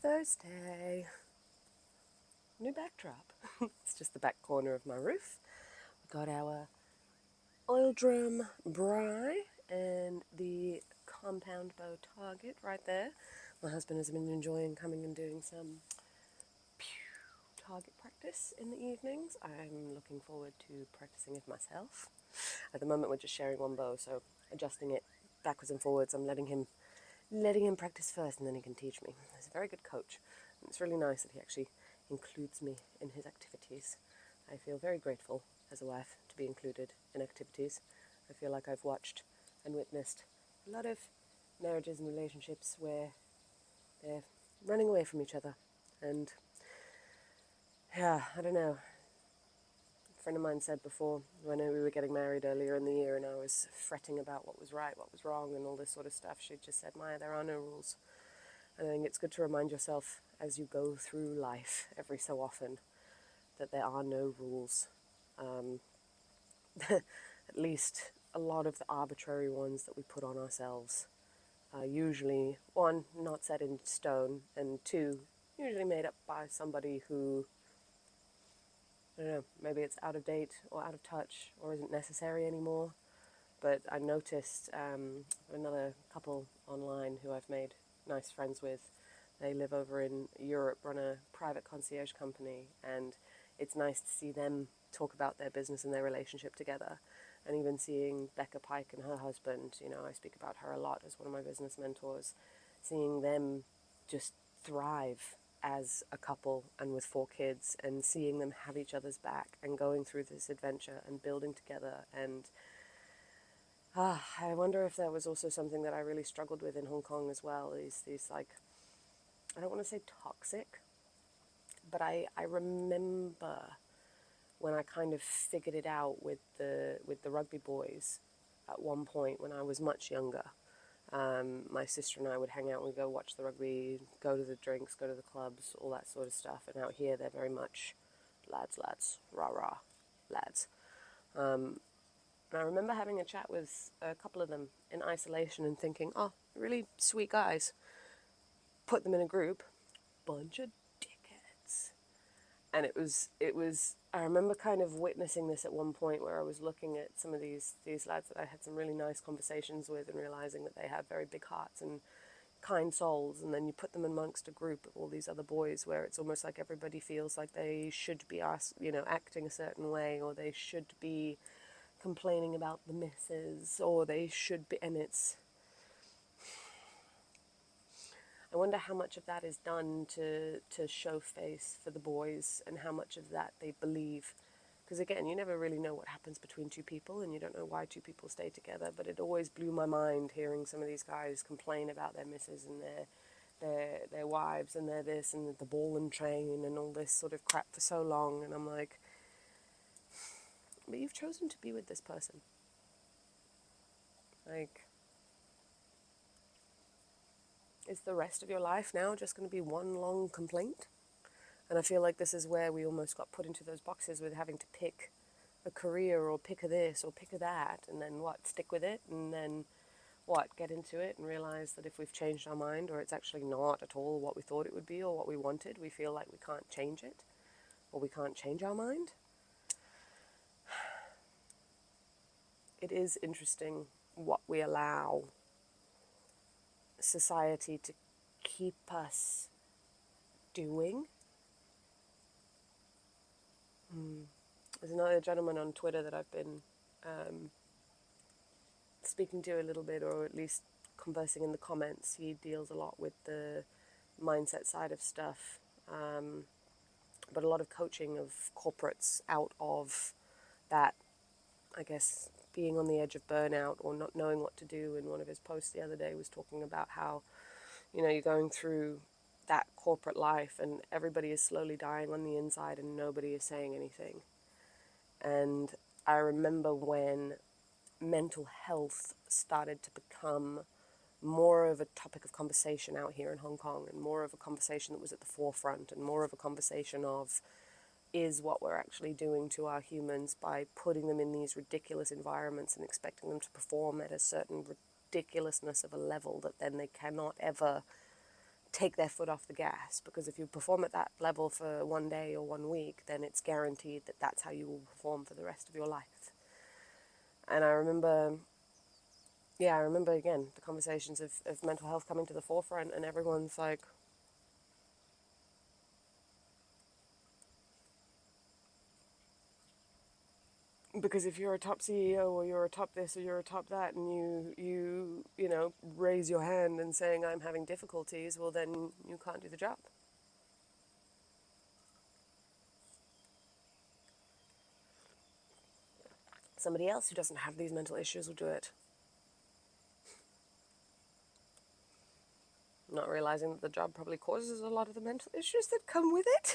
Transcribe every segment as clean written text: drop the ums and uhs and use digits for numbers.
Thursday. New backdrop. It's just the back corner of my roof. We got our oil drum braai and the compound bow target right there. My husband has been enjoying coming and doing some target practice in the evenings. I'm looking forward to practicing it myself. At the moment we're just sharing one bow, so adjusting it backwards and forwards. I'm letting him practice first, and then he can teach me. He's a very good coach. And it's really nice that he actually includes me in his activities. I feel very grateful as a wife to be included in activities. I feel like I've watched and witnessed a lot of marriages and relationships where they're running away from each other. And yeah, I don't know. A friend of mine said before, when we were getting married earlier in the year and I was fretting about what was right, what was wrong, and all this sort of stuff, she just said, Maya, there are no rules. And I think it's good to remind yourself as you go through life every so often that there are no rules. At least a lot of the arbitrary ones that we put on ourselves are usually, one, not set in stone, and two, usually made up by somebody who, I don't know, maybe it's out of date or out of touch or isn't necessary anymore. But I noticed another couple online who I've made nice friends with. They live over in Europe, run a private concierge company, and it's nice to see them talk about their business and their relationship together. And even seeing Becca Pike and her husband, you know, I speak about her a lot as one of my business mentors, seeing them just thrive as a couple and with 4 kids, and seeing them have each other's back and going through this adventure and building together. And I wonder if that was also something that I really struggled with in Hong Kong as well, these like, I don't want to say toxic, but I remember when I kind of figured it out with the rugby boys at one point when I was much younger. My sister and I would hang out, we'd go watch the rugby, go to the drinks, go to the clubs, all that sort of stuff. And out here they're very much lads, rah, lads. And I remember having a chat with a couple of them in isolation and thinking, oh, really sweet guys. Put them in a group, bunch of dickheads. And it was, I remember kind of witnessing this at one point where I was looking at some of these lads that I had some really nice conversations with and realizing that they have very big hearts and kind souls. And then you put them amongst a group of all these other boys where it's almost like everybody feels like they should be acting a certain way, or they should be complaining about the misses, or they should be, and it's, I wonder how much of that is done to show face for the boys and how much of that they believe. Because again, you never really know what happens between two people, and you don't know why two people stay together, but it always blew my mind hearing some of these guys complain about their misses and their wives and their this and the ball and train and all this sort of crap for so long. And I'm like, but you've chosen to be with this person. Like, is the rest of your life now just going to be one long complaint? And I feel like this is where we almost got put into those boxes with having to pick a career or pick a this or pick a that, and then what, stick with it, and then what, get into it and realize that if we've changed our mind, or it's actually not at all what we thought it would be or what we wanted, we feel like we can't change it or we can't change our mind. It is interesting what we allow society to keep us doing. There's another gentleman on Twitter that I've been speaking to a little bit, or at least conversing in the comments. He deals a lot with the mindset side of stuff, but a lot of coaching of corporates out of that, I guess, being on the edge of burnout or not knowing what to do. And one of his posts the other day was talking about how, you're going through that corporate life and everybody is slowly dying on the inside and nobody is saying anything. And I remember when mental health started to become more of a topic of conversation out here in Hong Kong, and more of a conversation that was at the forefront, and more of a conversation of, is what we're actually doing to our humans by putting them in these ridiculous environments and expecting them to perform at a certain ridiculousness of a level that then they cannot ever take their foot off the gas, because if you perform at that level for one day or 1 week, then it's guaranteed that that's how you will perform for the rest of your life. And I remember again the conversations of mental health coming to the forefront, and everyone's like, because if you're a top CEO or you're a top this or you're a top that, and you know, raise your hand and saying I'm having difficulties, well then you can't do the job. Somebody else who doesn't have these mental issues will do it. Not realizing that the job probably causes a lot of the mental issues that come with it.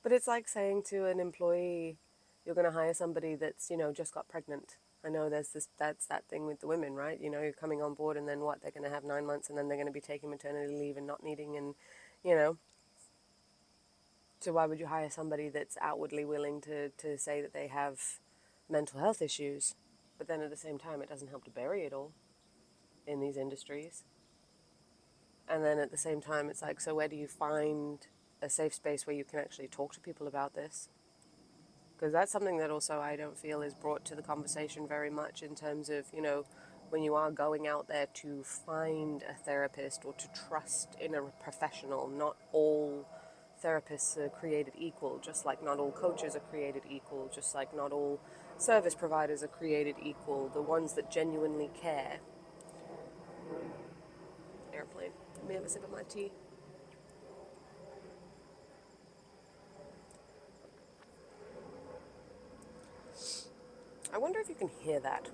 But it's like saying to an employee, you're going to hire somebody that's, you know, just got pregnant. I know that's that thing with the women, right? You know, you're coming on board and then what? They're going to have 9 months and then they're going to be taking maternity leave and not needing, and, you know. So why would you hire somebody that's outwardly willing to say that they have mental health issues, but then at the same time it doesn't help to bury it all in these industries? And then at the same time, it's like, so where do you find a safe space where you can actually talk to people about this? Because that's something that also I don't feel is brought to the conversation very much, in terms of, you know, when you are going out there to find a therapist or to trust in a professional. Not all therapists are created equal, just like not all coaches are created equal, just like not all service providers are created equal. The ones that genuinely care. Airplane. Let me have a sip of my tea. I wonder if you can hear that,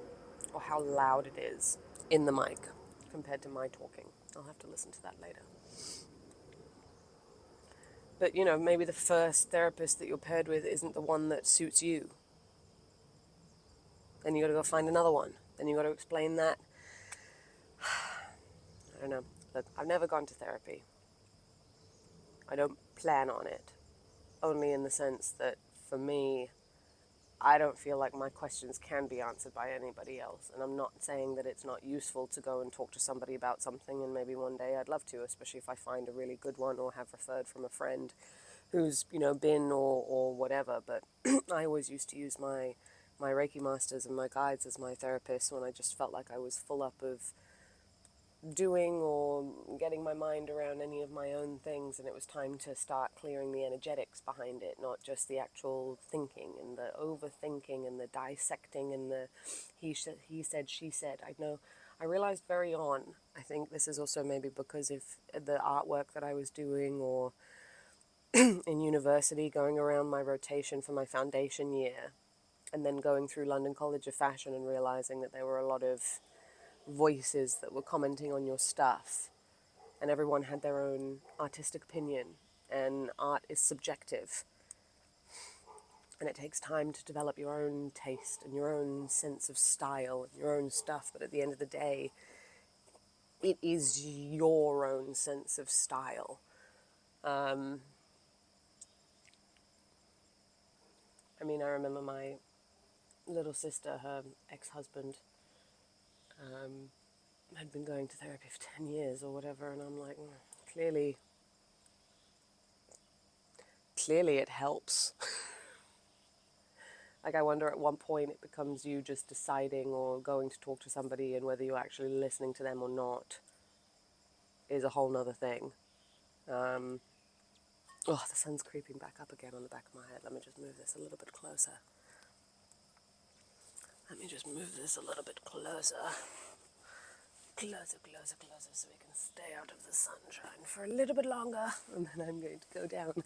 or how loud it is in the mic compared to my talking. I'll have to listen to that later. But, you know, maybe the first therapist that you're paired with isn't the one that suits you. Then you got to go find another one. Then you got to explain that. I don't know. Look, I've never gone to therapy. I don't plan on it. Only in the sense that, for me, I don't feel like my questions can be answered by anybody else. And I'm not saying that it's not useful to go and talk to somebody about something, and maybe one day I'd love to, especially if I find a really good one or have referred from a friend who's, you know, been or whatever. But I always used to use my Reiki masters and my guides as my therapists when I just felt like I was full up of doing or getting my mind around any of my own things, and it was time to start clearing the energetics behind it, not just the actual thinking and the overthinking and the dissecting and the he said, she said. I realized very on, I think this is also maybe because of the artwork that I was doing, or in university, going around my rotation for my foundation year, and then going through London College of Fashion and realizing that there were a lot of voices that were commenting on your stuff, and everyone had their own artistic opinion, and art is subjective, and it takes time to develop your own taste and your own sense of style and your own stuff. But at the end of the day, it is your own sense of style. I mean, I remember my little sister, her ex-husband, had been going to therapy for 10 years or whatever, and I'm like, clearly it helps. Like, I wonder at one point it becomes you just deciding or going to talk to somebody, and whether you're actually listening to them or not is a whole nother thing. Oh, the sun's creeping back up again on the back of my head. Let me just move this a little bit closer. Closer, so we can stay out of the sunshine for a little bit longer. And then I'm going to go down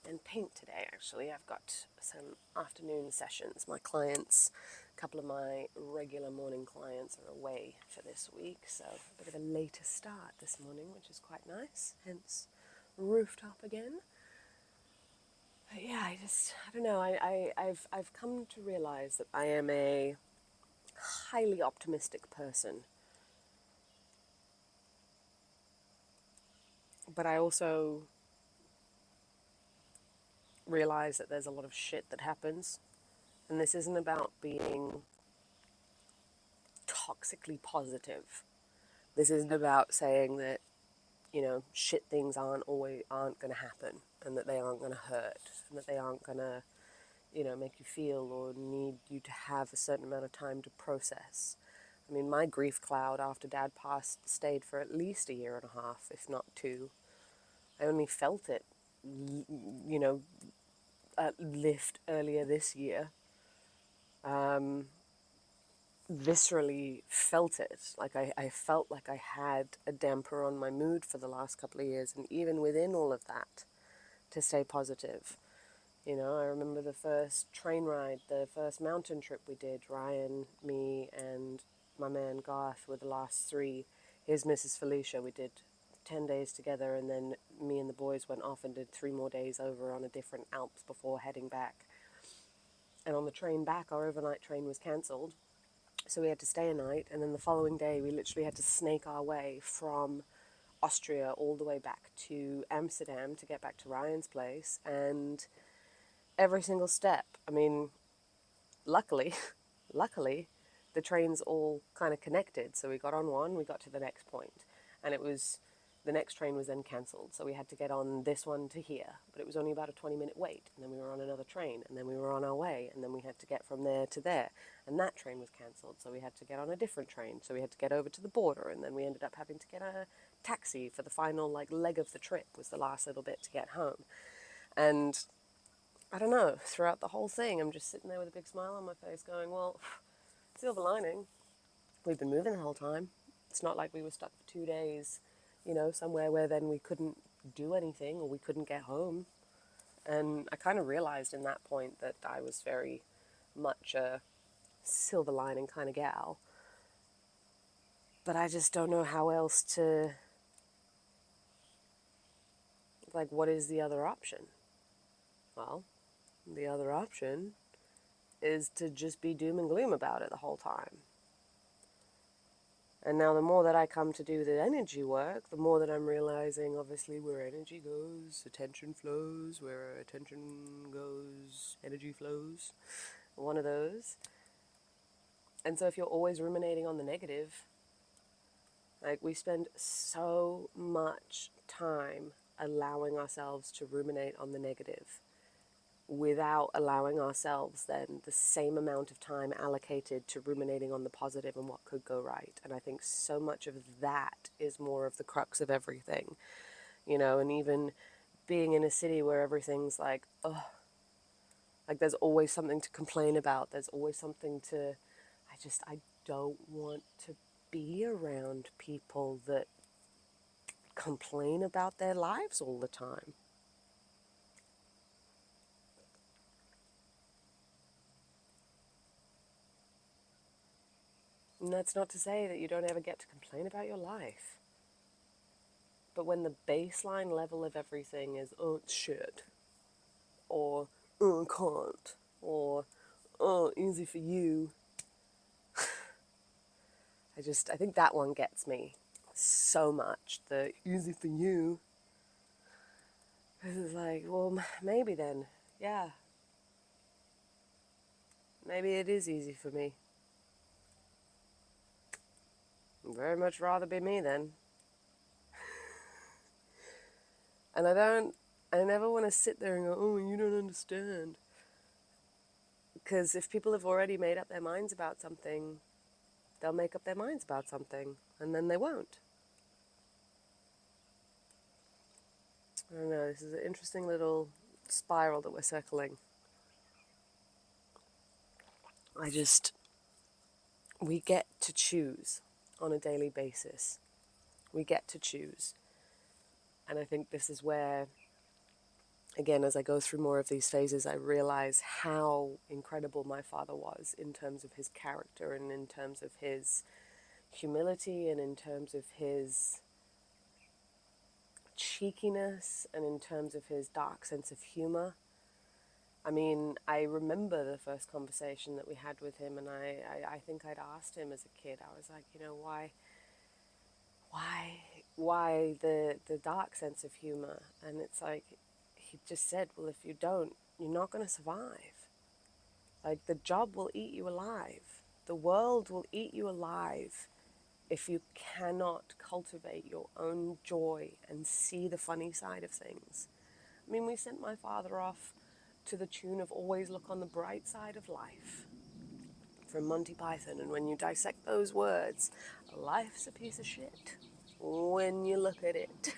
and paint today, actually. I've got some afternoon sessions. My clients, a couple of my regular morning clients, are away for this week, so a bit of a later start this morning, which is quite nice, hence rooftop again. But yeah, I don't know, I've come to realize that I am a highly optimistic person. But I also realize that there's a lot of shit that happens. And this isn't about being toxically positive, This isn't about saying that, shit things aren't going to happen, and that they aren't going to hurt, and that they aren't going to, make you feel or need you to have a certain amount of time to process. I mean, my grief cloud after Dad passed stayed for at least a year and a half, if not two. I only felt it, lift earlier this year. Viscerally felt it. Like I felt like I had a damper on my mood for the last couple of years, and even within all of that, to stay positive. I remember the first train ride, the first mountain trip we did. Ryan, me, and my man Garth were the last three. His Mrs. Felicia. We did 10 days together, and then me and the boys went off and did 3 more days over on a different Alps before heading back. And on the train back, our overnight train was cancelled, so we had to stay a night, and then the following day we literally had to snake our way from Austria all the way back to Amsterdam to get back to Ryan's place. And every single step, I mean, luckily, luckily, the trains all kind of connected. So we got on one, we got to the next point, and the next train was then cancelled. So we had to get on this one to here, but it was only about a 20-minute wait. And then we were on another train, and then we were on our way, and then we had to get from there to there. And that train was cancelled, so we had to get on a different train. So we had to get over to the border, and then we ended up having to get a taxi for the final leg of the trip, was the last little bit to get home. And I don't know, throughout the whole thing, I'm just sitting there with a big smile on my face going, well, silver lining. We've been moving the whole time. It's not like we were stuck for 2 days, somewhere where then we couldn't do anything or we couldn't get home. And I kind of realized in that point that I was very much a silver lining kind of gal. But I just don't know how else to, what is the other option? Well, the other option is to just be doom and gloom about it the whole time. And now the more that I come to do the energy work, the more that I'm realizing, obviously, where energy goes, attention flows. Where attention goes, energy flows. One of those. And so if you're always ruminating on the negative, we spend so much time allowing ourselves to ruminate on the negative without allowing ourselves then the same amount of time allocated to ruminating on the positive and what could go right. And I think so much of that is more of the crux of everything, and even being in a city where everything's there's always something to complain about. There's always something to, I don't want to be around people that complain about their lives all the time. And that's not to say that you don't ever get to complain about your life. But when the baseline level of everything is, oh, it's shit, or, oh, I can't, or, oh, easy for you, I think that one gets me so much. The easy for you. It's well, maybe then, yeah. Maybe it is easy for me. I'd very much rather be me then. And I never want to sit there and go, oh, you don't understand. Because if people have already made up their minds about something, they'll make up their minds about something, and then they won't. I don't know, this is an interesting little spiral that we're circling. We get to choose on a daily basis. We get to choose. And I think this is where, again, as I go through more of these phases, I realize how incredible my father was in terms of his character and in terms of his humility and in terms of his cheekiness and in terms of his dark sense of humor. I mean, I remember the first conversation that we had with him, and I think I'd asked him as a kid, I was like, why the dark sense of humor? And it's he just said, well, if you don't, you're not going to survive. The job will eat you alive. The world will eat you alive if you cannot cultivate your own joy and see the funny side of things. I mean, we sent my father off to the tune of always look on the bright side of life from Monty Python, and when you dissect those words, life's a piece of shit when you look at it.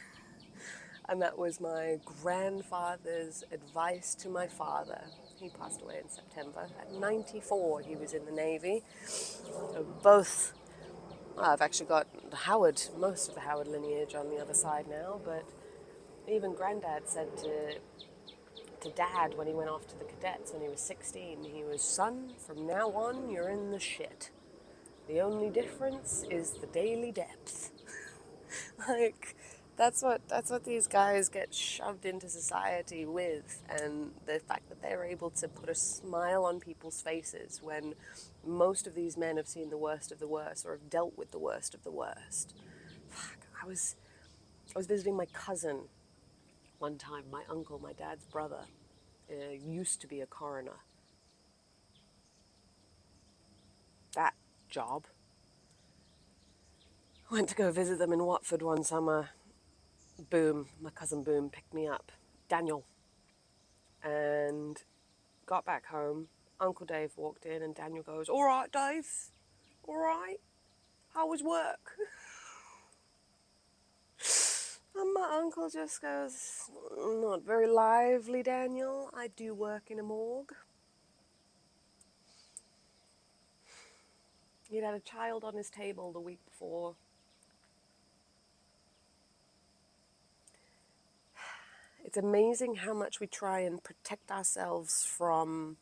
And that was my grandfather's advice to my father. He passed away in September. At 94, he was in the Navy. So both, well, I've actually got most of the Howard lineage on the other side now, but even Granddad said to Dad when he went off to the cadets when he was 16, he was, son, from now on, you're in the shit. The only difference is the daily depth. Like, that's what these guys get shoved into society with, and the fact that they're able to put a smile on people's faces when most of these men have seen the worst of the worst or have dealt with the worst of the worst. Fuck, I was visiting my cousin one time. My uncle, my dad's brother, used to be a coroner. That job. I went to go visit them in Watford one summer. Boom, my cousin Boom picked me up. Daniel. And got back home. Uncle Dave walked in and Daniel goes, all right, Dave, all right, how was work? And my uncle just goes, not very lively, Daniel. I do work in a morgue. He'd had a child on his table the week before. It's amazing how much we try and protect ourselves from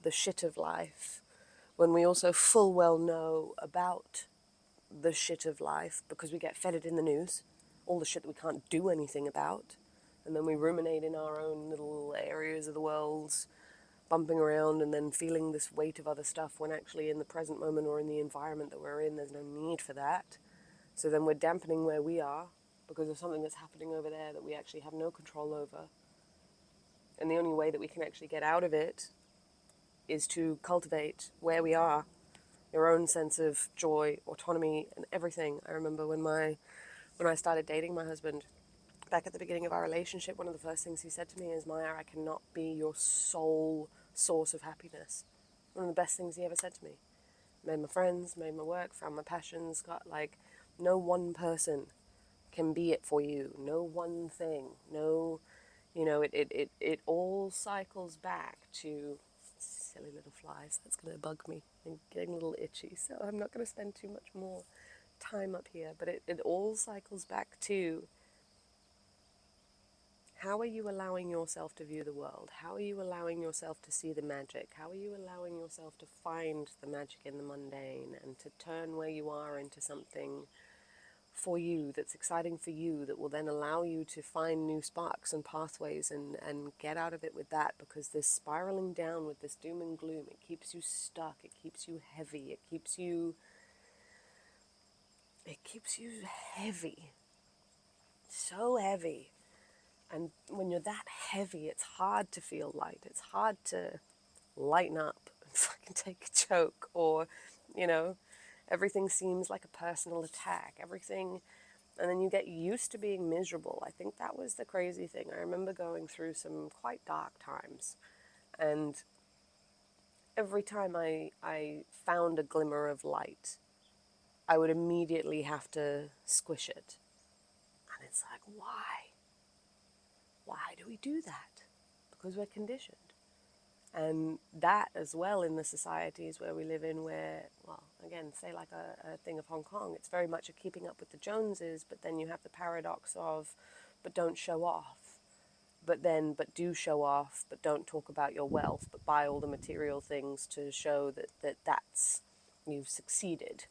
the shit of life when we also full well know about the shit of life because we get fed it in the news, all the shit that we can't do anything about, and then we ruminate in our own little areas of the world, bumping around and then feeling this weight of other stuff when actually in the present moment or in the environment that we're in, there's no need for that. So then we're dampening where we are because of something that's happening over there that we actually have no control over. And the only way that we can actually get out of it is to cultivate where we are, your own sense of joy, autonomy, and everything. I remember when I started dating my husband, back at the beginning of our relationship, one of the first things he said to me is, Maya, I cannot be your sole source of happiness. One of the best things he ever said to me. Made my friends, made my work, found my passions, got like, no one person can be it for you. No one thing. No, it all cycles back to silly little flies. That's going to bug me. I'm getting a little itchy, so I'm not going to spend too much more time up here. But it all cycles back to, how are you allowing yourself to view the world? How are you allowing yourself to see the magic? How are you allowing yourself to find the magic in the mundane and to turn where you are into something for you, that's exciting for you, that will then allow you to find new sparks and pathways and get out of it with that, because this spiraling down with this doom and gloom, it keeps you stuck, it keeps you heavy, it keeps you heavy, so heavy. And when you're that heavy, it's hard to feel light, it's hard to lighten up and fucking take a joke, or, everything seems like a personal attack, everything. And then you get used to being miserable. I think that was the crazy thing. I remember going through some quite dark times. And every time I found a glimmer of light, I would immediately have to squish it. And it's like, why? Why do we do that? Because we're conditioned. And that as well in the societies where we live in, where, well, again, say like a thing of Hong Kong, it's very much a keeping up with the Joneses, but then you have the paradox of, but don't show off, but do show off, but don't talk about your wealth, but buy all the material things to show that's, you've succeeded.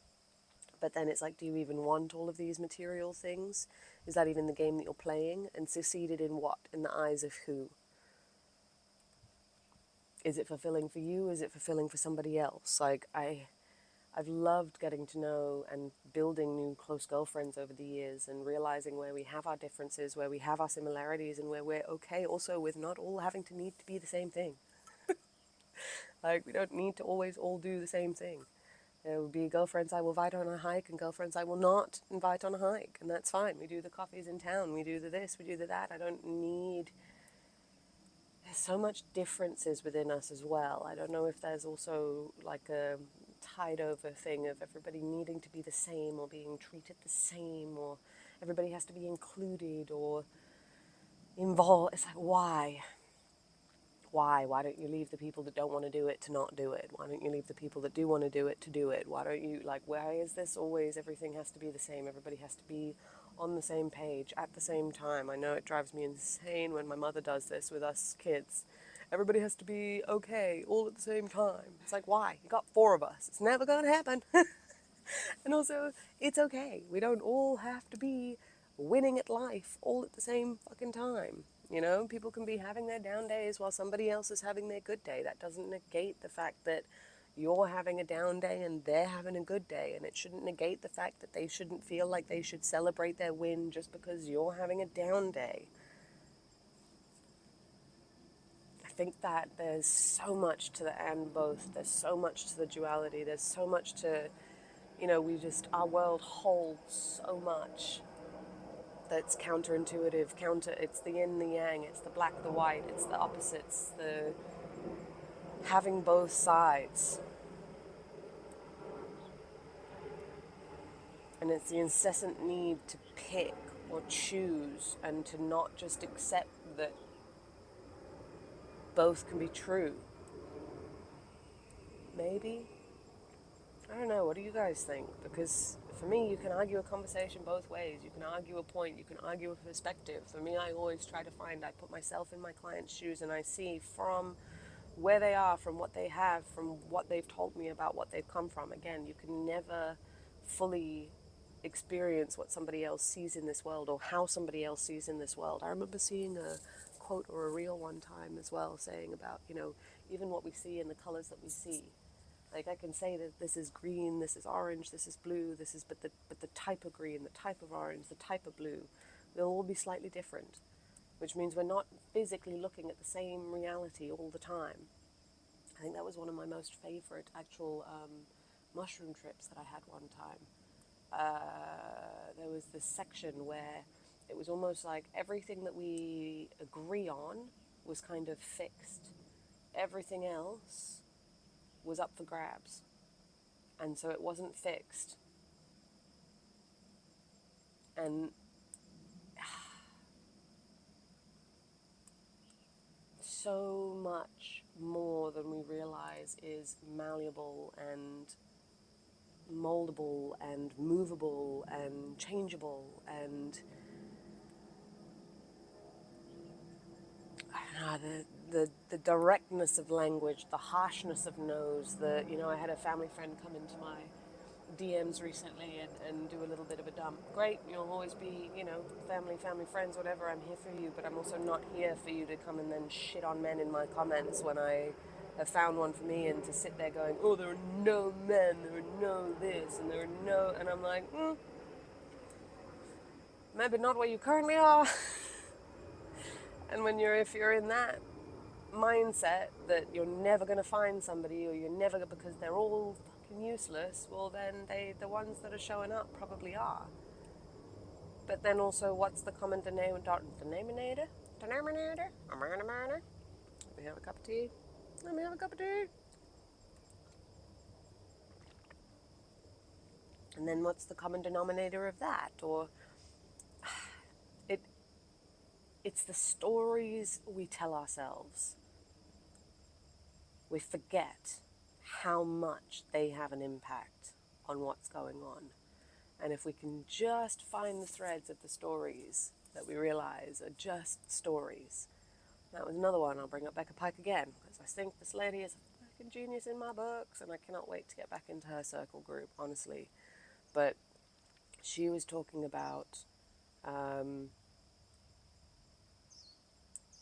But then it's like, do you even want all of these material things? Is that even the game that you're playing? And succeeded in what? In the eyes of who? Is it fulfilling for you? Is it fulfilling for somebody else? Like, I've loved getting to know and building new close girlfriends over the years and realizing where we have our differences, where we have our similarities, and where we're okay also with not all having to need to be the same thing. Like, we don't need to always all do the same thing. There will be girlfriends I will invite on a hike and girlfriends I will not invite on a hike, and that's fine. We do the coffees in town, we do the this, we do the that. I don't need... There's so much differences within us as well. I don't know if there's also like a tide over thing of everybody needing to be the same or being treated the same, or everybody has to be included or involved. It's like, why? Why don't you leave the people that don't want to do it to not do it? Why don't you leave the people that do want to do it to do it? Why don't you, like, why is this always everything has to be the same? Everybody has to be on the same page at the same time. I know it drives me insane when my mother does this with us kids. Everybody has to be okay all at the same time. It's like, why? You got 4 of us. It's never going to happen. And also, it's okay. We don't all have to be winning at life all at the same fucking time. You know, people can be having their down days while somebody else is having their good day. That doesn't negate the fact that you're having a down day and they're having a good day. And it shouldn't negate the fact that they shouldn't feel like they should celebrate their win just because you're having a down day. I think that there's so much to the and both. There's so much to the duality. There's so much to, you know, our world holds so much that's counterintuitive. It's the yin, the yang, it's the black, the white, it's the opposites, the having both sides. And it's the incessant need to pick or choose and to not just accept that both can be true. Maybe? I don't know, what do you guys think? Because for me, you can argue a conversation both ways. You can argue a point, you can argue a perspective. For me, I always try to I put myself in my client's shoes and I see from where they are, from what they have, from what they've told me about what they've come from. Again, you can never fully experience what somebody else sees in this world or how somebody else sees in this world. I remember seeing a quote or a reel one time as well saying about, you know, even what we see in the colors that we see. Like, I can say that this is green, this is orange, this is blue, but the type of green, the type of orange, the type of blue, they'll all be slightly different, which means we're not physically looking at the same reality all the time. I think that was one of my most favorite actual mushroom trips that I had one time. There was this section where it was almost like everything that we agree on was kind of fixed. Everything else was up for grabs, and so it wasn't fixed. And so much more than we realize is malleable and moldable and movable and changeable, and I don't know, the directness of language, the harshness of no's. I had a family friend come into my DMs recently and do a little bit of a dump. Great, you'll always be, family, friends, whatever, I'm here for you, but I'm also not here for you to come and then shit on men in my comments when I have found one for me, and to sit there going, oh, there are no men, there are no this, and there are no, and I'm like, maybe not where you currently are. And if you're in that mindset that you're never going to find somebody, or you're never, because they're all fucking useless, well then the ones that are showing up probably are. But then also, what's the common denominator? Let me have a cup of tea. And then what's the common denominator of that? Or it's the stories we tell ourselves. We forget how much they have an impact on what's going on. And if we can just find the threads of the stories that we realize are just stories. That was another one. I'll bring up Becca Pike again, because I think this lady is a fucking genius in my books, and I cannot wait to get back into her circle group, honestly. But she was talking about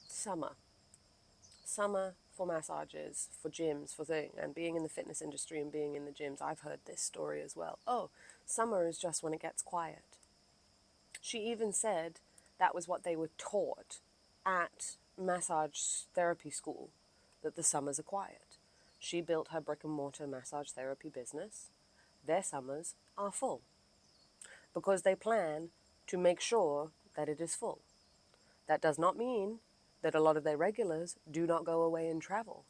summer for massages, for gyms, and being in the fitness industry and being in the gyms. I've heard this story as well. Oh, summer is just when it gets quiet. She even said that was what they were taught at massage therapy school, that the summers are quiet. She built her brick and mortar massage therapy business their summers are full because they plan to make sure that it is full. That does not mean that a lot of their regulars do not go away and travel.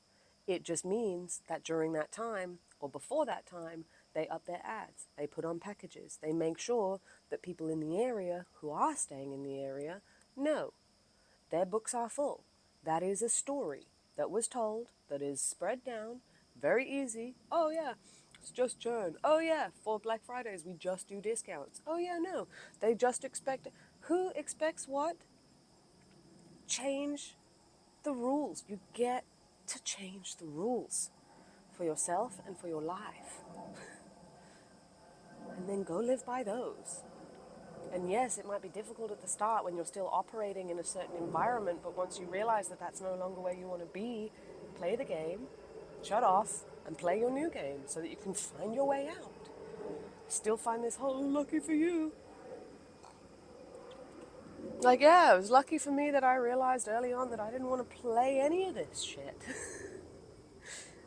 It just means that during that time or before that time, they up their ads, they put on packages, they make sure that people in the area who are staying in the area know their books are full. That is a story that was told, that is spread down, very easy. Oh yeah, it's just churn. Oh yeah, for Black Fridays we just do discounts. Oh yeah, no, they just expect. Who expects what? Change the rules. You get to change the rules for yourself and for your life. And then go live by those. And yes, it might be difficult at the start when you're still operating in a certain environment, but once you realize that that's no longer where you want to be, play the game, shut off, and play your new game so that you can find your way out. Still find this whole lucky for you. Like, yeah, it was lucky for me that I realized early on that I didn't want to play any of this shit.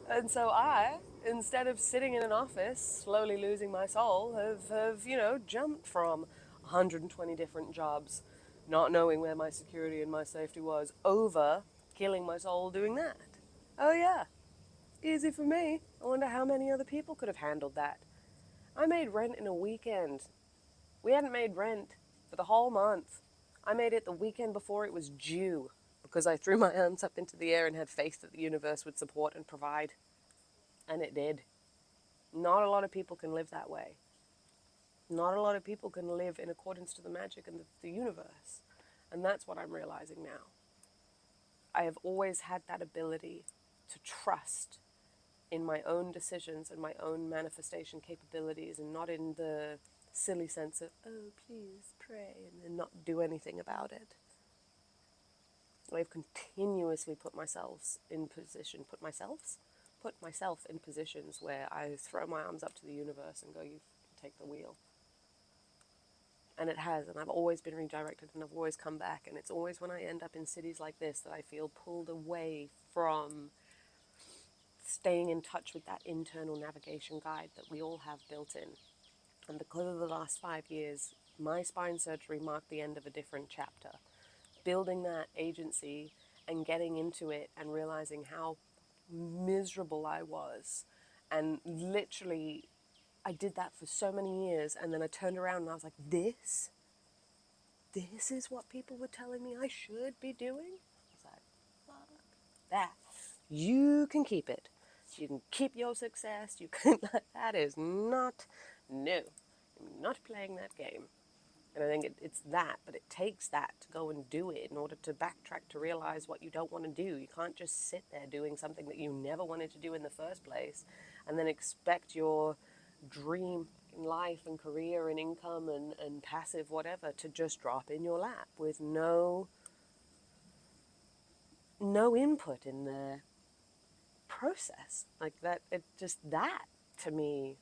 And so I, instead of sitting in an office, slowly losing my soul, have jumped from 120 different jobs, not knowing where my security and my safety was, over killing my soul doing that. Oh yeah, easy for me. I wonder how many other people could have handled that. I made rent in a weekend. We hadn't made rent for the whole month. I made it the weekend before it was due because I threw my hands up into the air and had faith that the universe would support and provide. And it did. Not a lot of people can live that way. Not a lot of people can live in accordance to the magic and the universe. And that's what I'm realizing now. I have always had that ability to trust in my own decisions and my own manifestation capabilities, and not in the silly sense of, oh, please pray, and then not do anything about it. I've continuously put myself in positions where I throw my arms up to the universe and go, you take the wheel. And it has, and I've always been redirected, and I've always come back, and it's always when I end up in cities like this that I feel pulled away from staying in touch with that internal navigation guide that we all have built in. And because of the last 5 years, my spine surgery marked the end of a different chapter. Building that agency and getting into it and realizing how miserable I was, and literally I did that for so many years, and then I turned around and I was like, this is what people were telling me I should be doing? I was like, fuck that. You can keep it. You can keep your success. You can, that is not, no, I'm not playing that game. And I think it's that, but it takes that to go and do it in order to backtrack to realize what you don't want to do. You can't just sit there doing something that you never wanted to do in the first place and then expect your dream in life and career and income and passive whatever to just drop in your lap with no input in the process. Like that, it just, that to me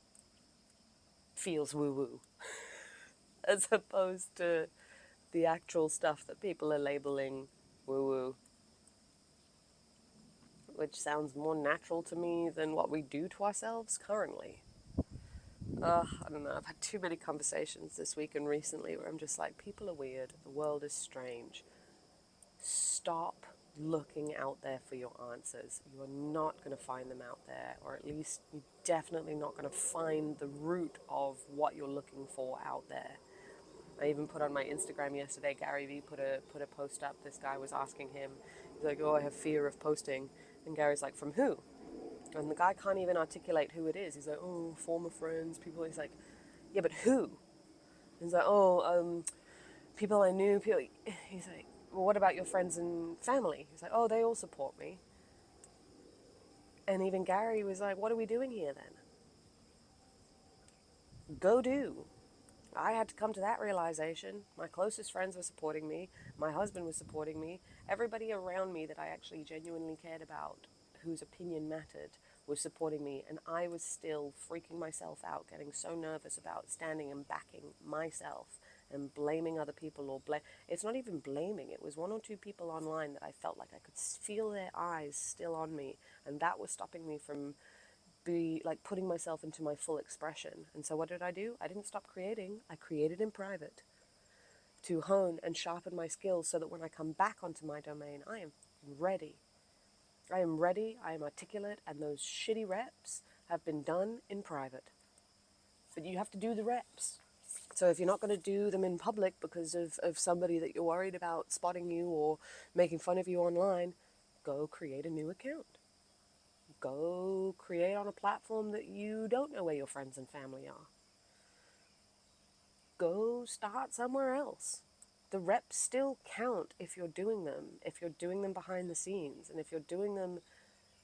feels woo-woo as opposed to the actual stuff that people are labeling woo-woo, which sounds more natural to me than what we do to ourselves currently. I don't know, I've had too many conversations this week and recently where I'm just like, people are weird, the world is strange. Stop looking out there for your answers. You are not going to find them out there, or at least you're definitely not going to find the root of what you're looking for out there. I even put on my Instagram yesterday, Gary Vee put a post up. This guy was asking him, he's like, oh, I have fear of posting. And Gary's like, from who? And the guy can't even articulate who it is. He's like, oh, former friends, people. He's like, yeah, but who? He's like, oh, people I knew. People. He's like, well, what about your friends and family? He's like, oh, they all support me. And even Gary was like, what are we doing here then? Go do. I had to come to that realization. My closest friends were supporting me. My husband was supporting me. Everybody around me that I actually genuinely cared about, whose opinion mattered, was supporting me. And I was still freaking myself out, getting so nervous about standing and backing myself and blaming other people, or it's not even blaming. It was one or two people online that I felt like I could feel their eyes still on me. And that was stopping me from be like putting myself into my full expression. And so what did I do? I didn't stop creating. I created in private to hone and sharpen my skills so that when I come back onto my domain, I am ready. I am ready, I am articulate, and those shitty reps have been done in private. But you have to do the reps. So if you're not going to do them in public because of somebody that you're worried about spotting you or making fun of you online, go create a new account. Go create on a platform that you don't know where your friends and family are. Go start somewhere else. The reps still count if you're doing them behind the scenes, and if you're doing them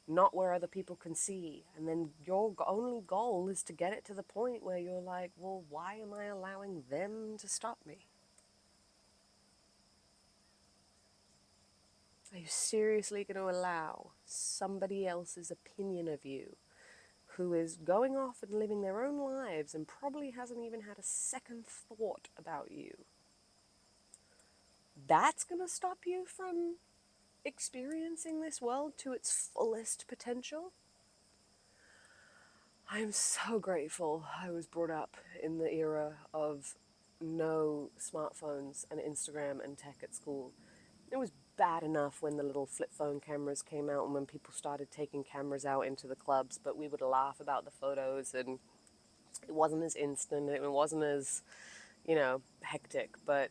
not where other people can see. And then your only goal is to get it to the point where you're like, well, why am I allowing them to stop me? Are you seriously going to allow somebody else's opinion of you, who is going off and living their own lives and probably hasn't even had a second thought about you? That's going to stop you from experiencing this world to its fullest potential? I'm so grateful I was brought up in the era of no smartphones and Instagram and tech at school. It was bad enough when the little flip phone cameras came out and when people started taking cameras out into the clubs, but we would laugh about the photos, and it wasn't as instant, it wasn't as, hectic, but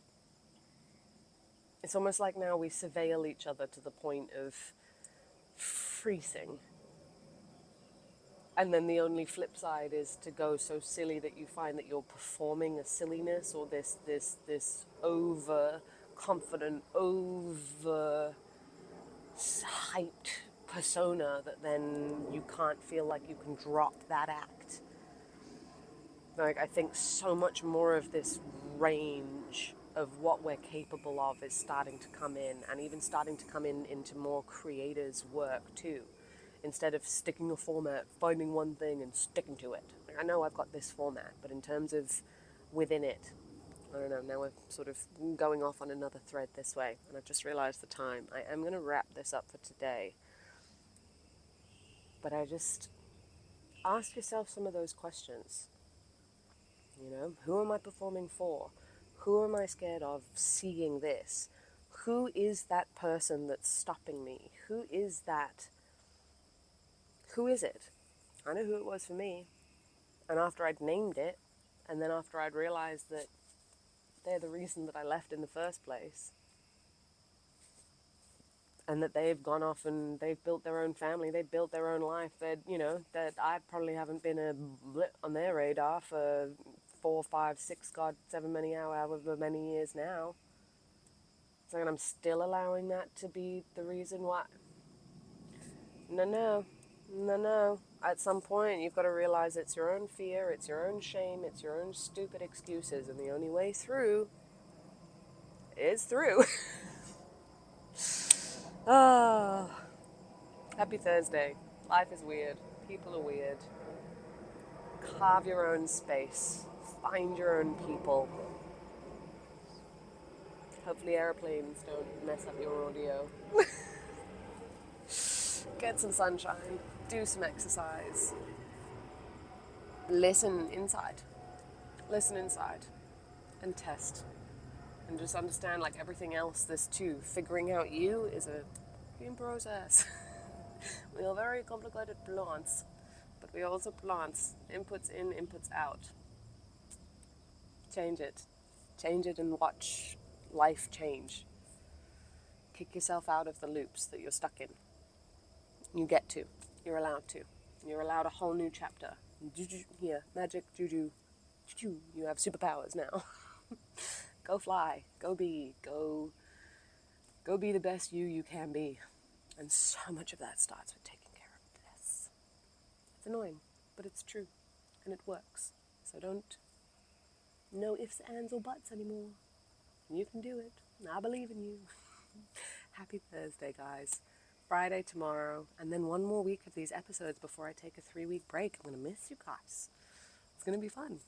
it's almost like now we surveil each other to the point of freezing. And then the only flip side is to go so silly that you find that you're performing a silliness or this over confident, over hyped persona that then you can't feel like you can drop that act. Like, I think so much more of this range of what we're capable of is starting to come in, and even starting to come in into more creators' work too. Instead of sticking a format, finding one thing and sticking to it. Like, I know I've got this format, but in terms of within it, I don't know, now we're sort of going off on another thread this way, and I've just realized the time. I am going to wrap this up for today. But I just ask yourself some of those questions. Who am I performing for? Who am I scared of seeing this? Who is that person that's stopping me? Who is that? Who is it? I know who it was for me. And after I'd named it, and then after I'd realized that they're the reason that I left in the first place, and that they've gone off and they've built their own family, they've built their own life, that I probably haven't been a blip on their radar for 4, 5, 6, God, 7 many however many years now. So I'm still allowing that to be the reason why. No. At some point, you've got to realize it's your own fear, it's your own shame, it's your own stupid excuses, and the only way through is through. Ah, happy Thursday. Life is weird. People are weird. Carve your own space. Find your own people. Hopefully airplanes don't mess up your audio. Get some sunshine. Do some exercise. Listen inside. And test. And just understand, like everything else, this too, figuring out you is a fucking process. We are very complicated plants, but we are also plants. Inputs in, inputs out. Change it and watch life change. Kick yourself out of the loops that you're stuck in. You're allowed to. You're allowed a whole new chapter. Here, magic, juju. You have superpowers now. Go fly. Go be. Go be the best you can be. And so much of that starts with taking care of this. It's annoying, but it's true. And it works. So don't no ifs, ands, or buts anymore. You can do it. I believe in you. Happy Thursday, guys. Friday tomorrow, and then one more week of these episodes before I take a 3-week break. I'm going to miss you guys. It's going to be fun.